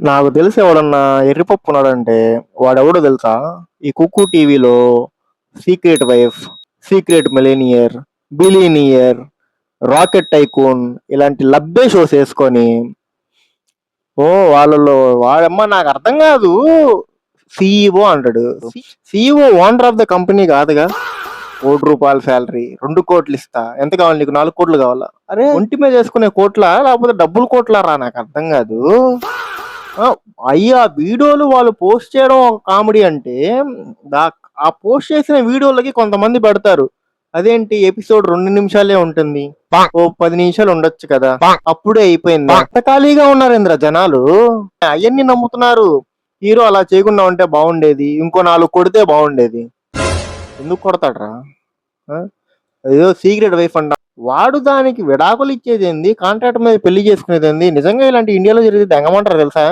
నాకు తెలిసి ఎవడన్నా ఎర్రిపప్పు ఉన్నాడంటే వాడెవడో తెలుసా? ఈ కుక్కు టీవీలో secret wife, secret millionaire, billionaire, rocket tycoon ఇలాంటి లబ్బే షోస్ వేసుకొని ఓ వాళ్ళలో వాడమ్మ నాకు అర్థం కాదు. సిఇఓ అంటాడు. CEO owner of the company కాదుగా. ₹1,00,00,000 శాలరీ, 2 కోట్లు ఇస్తా, ఎంత కావాలి నీకు? 4 కోట్లు కావాలా? అరే ఒంటి మీద వేసుకునే కోట్లా లేకపోతే డబ్బులు కోట్లారా? నాకు అర్థం కాదు. ఆ, అయ్యా వీడియోలు వాళ్ళు పోస్ట్ చేయడం ఒక కామెడీ అంటే ఆ పోస్ట్ చేసిన వీడియోలకి కొంతమంది పెడతారు. అదేంటి ఎపిసోడ్ 2 నిమిషాలే ఉంటుంది, ఓ 10 నిమిషాలు ఉండొచ్చు కదా, అప్పుడే అయిపోయింది. అంత ఖాళీగా ఉన్నారేంద్ర జనాలు, అవన్నీ నమ్ముతున్నారు. హీరో అలా చేయకుండా ఉంటే బాగుండేది, ఇంకో 4 కొడితే బాగుండేది. ఎందుకు కొడతాడ్రా? ఆ? ఏదో సీక్రెట్ వైఫ్ అంట, వాడు దానికి విడాకులు ఇచ్చేది ఏంది, కాంట్రాక్ట్ మీద పెళ్లి చేసుకునేది ఏంది? నిజంగా ఇలాంటి ఇండియాలో జరిగితే దెంగమంటారు తెలుసా?